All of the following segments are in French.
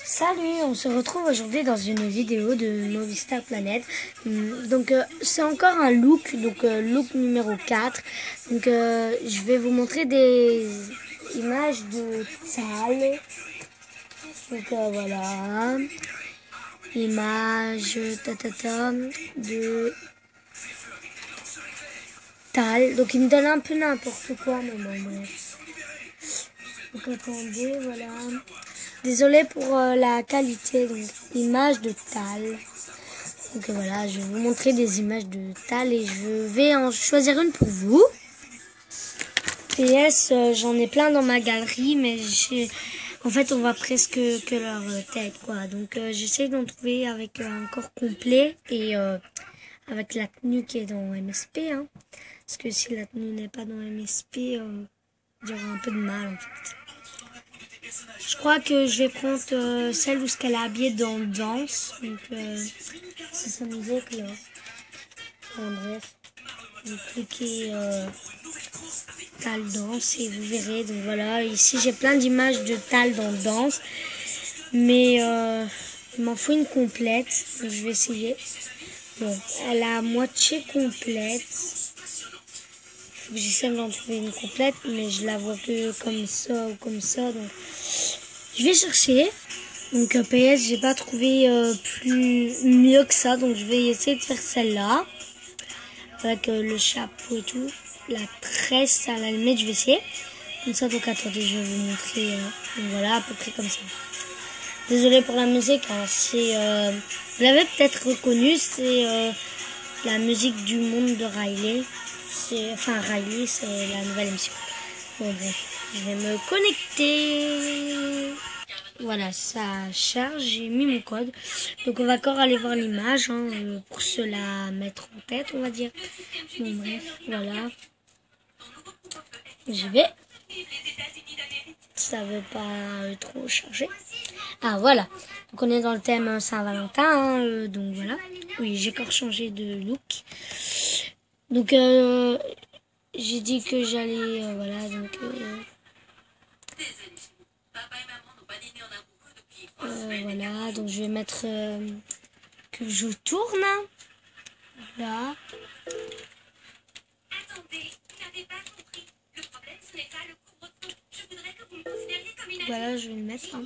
Salut, on se retrouve aujourd'hui dans une vidéo de Movistar Planet. Donc c'est encore un look, look numéro 4. Donc je vais vous montrer des images de Tal. Donc voilà, images de Tal. Donc il me donne un peu n'importe quoi, mais bon bref. Donc attendez, voilà. Désolée pour la qualité, donc image de Tal. Donc voilà, je vais vous montrer des images de Tal et je vais en choisir une pour vous. PS, j'en ai plein dans ma galerie, mais en fait on voit presque que leur tête, quoi. Donc j'essaie d'en trouver avec un corps complet et avec la tenue qui est dans MSP. Hein. Parce que si la tenue n'est pas dans MSP, j'aurai un peu de mal en fait. Je crois que je vais prendre celle où elle est habillée dans Danse. Donc, c'est sa musique là. Enfin, bref. Vous cliquez Tal Danse et vous verrez. Donc voilà, ici j'ai plein d'images de Tal dans Danse. Mais il m'en faut une complète. Donc je vais essayer. Bon, elle est à moitié complète. Il faut que j'essaie d'en trouver une complète. Mais je la vois que comme ça ou comme ça. Donc je vais chercher. Donc PS, j'ai pas trouvé mieux que ça, donc je vais essayer de faire celle-là avec le chapeau et tout, la tresse à la limite, je vais essayer comme ça. Donc attendez, je vais vous montrer. Donc voilà, à peu près comme ça. Désolée pour la musique, hein, c'est vous l'avez peut-être reconnu, c'est la musique du monde de Riley. Riley, c'est la nouvelle émission. Bon bref, je vais me connecter. Voilà, ça charge, j'ai mis mon code. Donc on va encore aller voir l'image pour se la mettre en tête, on va dire. Bon bref, voilà. J'y vais. Ça veut pas trop charger. Ah voilà. Donc on est dans le thème Saint-Valentin. Donc voilà. Oui, j'ai encore changé de look. Donc j'ai dit que j'allais... voilà, donc... voilà, donc je vais mettre que je tourne. Là. Voilà, je vais le mettre. Hein.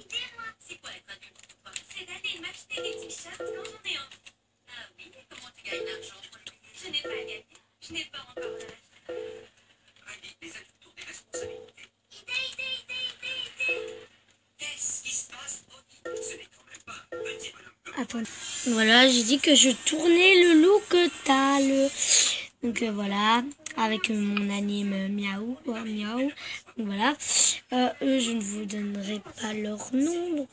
Attends. Voilà, j'ai dit que je tournais le look Tal. Donc voilà, avec mon anime Miaou, Miaou. Donc voilà, eux je ne vous donnerai pas leur nom. Donc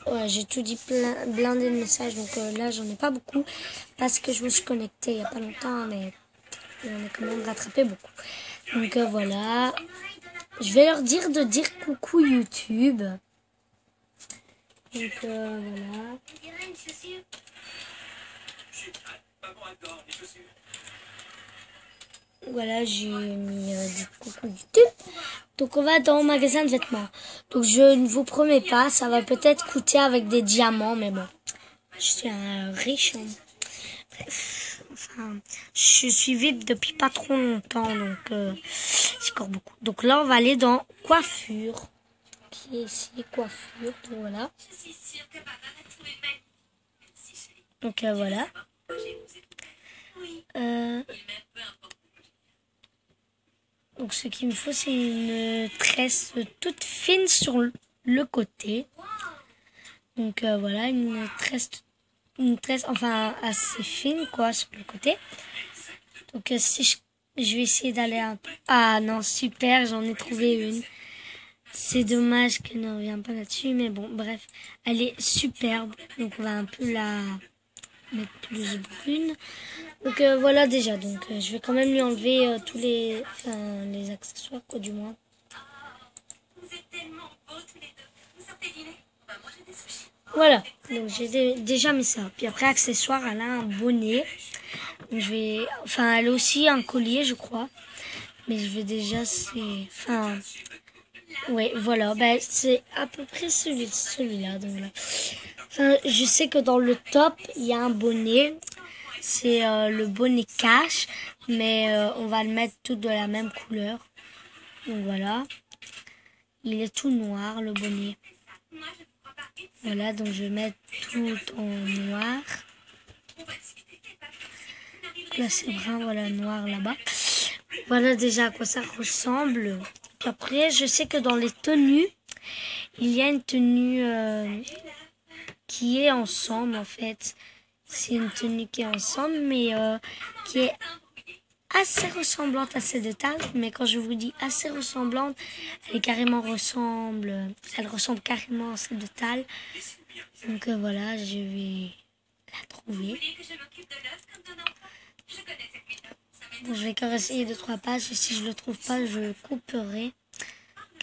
ouais, j'ai tout dit blindé de messages. Donc là j'en ai pas beaucoup parce que je me suis connectée il y a pas longtemps, mais on a quand même rattrapé beaucoup. Donc voilà, je vais leur dire de dire coucou YouTube. Donc voilà. Voilà, j'ai mis du coucou YouTube. Donc on va dans le magasin de vêtements. Donc je ne vous promets pas, ça va peut-être coûter avec des diamants, mais bon. Je suis un riche. Hein. Bref, enfin, je suis vide depuis pas trop longtemps, donc c'est encore beaucoup. Donc là, on va aller dans coiffure. Qui est ici, coiffure, donc voilà. Donc voilà. Donc ce qu'il me faut, c'est une tresse toute fine sur le côté. Donc voilà, une tresse enfin assez fine quoi sur le côté. Donc si je vais essayer d'aller un peu... Ah non, super, j'en ai trouvé une. C'est dommage qu'elle ne revient pas là-dessus, mais bon, bref, elle est superbe. Donc on va un peu la mettre plus brune. Donc voilà déjà, donc je vais quand même lui enlever tous les accessoires, quoi, du moins. Voilà, donc j'ai déjà mis ça. Puis après, accessoires, elle a un bonnet. Donc je vais, elle a aussi un collier, je crois. Mais je vais déjà, Oui, voilà, ben, c'est à peu près celui-là. Donc voilà. Enfin, je sais que dans le top, il y a un bonnet. C'est le bonnet cache, mais on va le mettre tout de la même couleur. Donc voilà. Il est tout noir, le bonnet. Voilà, donc je vais mettre tout en noir. Là, c'est brun, voilà, noir là-bas. Voilà déjà à quoi ça ressemble. Puis après, je sais que dans les tenues, il y a une tenue qui est ensemble, en fait. C'est une tenue qui est ensemble, mais qui est assez ressemblante à celle de Tal. Mais quand je vous dis assez ressemblante, elle ressemble carrément à celle de Tal. Donc voilà, je vais la trouver. Bon, je vais encore essayer 2-3 pages et si je le trouve pas, je couperai.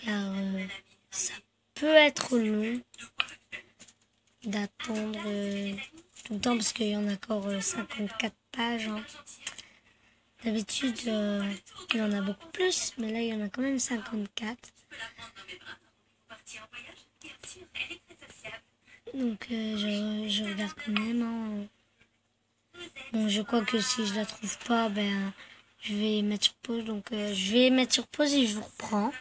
Car ça peut être long d'attendre tout le temps parce qu'il y en a encore 54 pages. Hein. D'habitude, il y en a beaucoup plus, mais là, il y en a quand même 54. Donc, je regarde quand même. Hein. Bon, je crois que si je la trouve pas, ben, je vais mettre sur pause. Donc, je vais mettre sur pause et je vous reprends.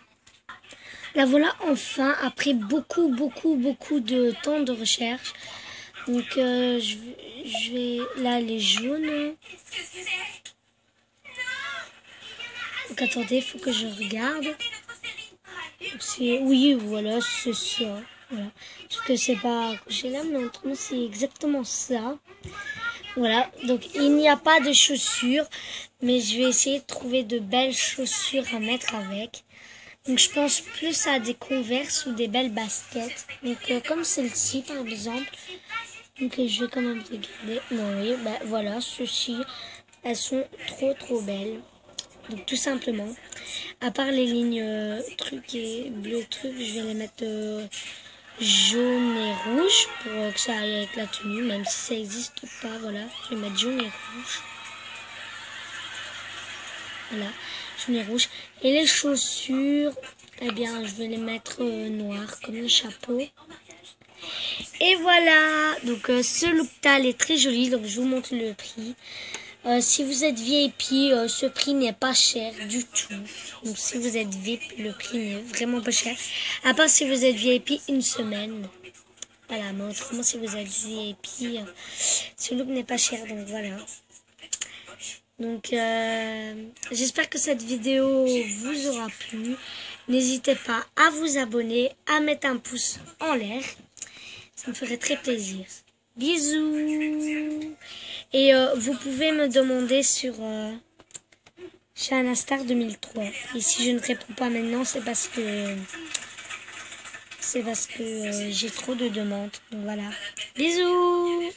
La voilà enfin, après beaucoup de temps de recherche. Donc, je vais... Là, elle est jaune. Donc, attendez, il faut que je regarde. Oui, voilà, c'est ça. Voilà. Parce que c'est pas accroché là, mais autrement, c'est exactement ça. Voilà, donc il n'y a pas de chaussures, mais je vais essayer de trouver de belles chaussures à mettre avec. Donc je pense plus à des Converse ou des belles baskets. Donc comme celle-ci par exemple. Donc je vais quand même regarder. Non, oui, bah voilà, ceux-ci, elles sont trop belles. Donc tout simplement. À part les lignes trucs et bleu truc, je vais les mettre jaune et rouge pour que ça aille avec la tenue, même si ça n'existe pas. Voilà, je vais mettre jaune et rouge. Voilà, jaune et rouge. Et les chaussures, eh bien, je vais les mettre noires comme le chapeau. Et voilà, donc ce look tal est très joli, donc je vous montre le prix. Si vous êtes VIP, ce prix n'est pas cher du tout. Donc si vous êtes VIP, le prix n'est vraiment pas cher. À part si vous êtes VIP une semaine. Voilà, mais autrement si vous êtes VIP, ce look n'est pas cher. Donc voilà. Donc j'espère que cette vidéo vous aura plu. N'hésitez pas à vous abonner, à mettre un pouce en l'air. Ça me ferait très plaisir. Bisous. Et vous pouvez me demander sur Shanastar 2003. Et si je ne réponds pas maintenant, c'est parce que j'ai trop de demandes. Donc voilà. Bisous.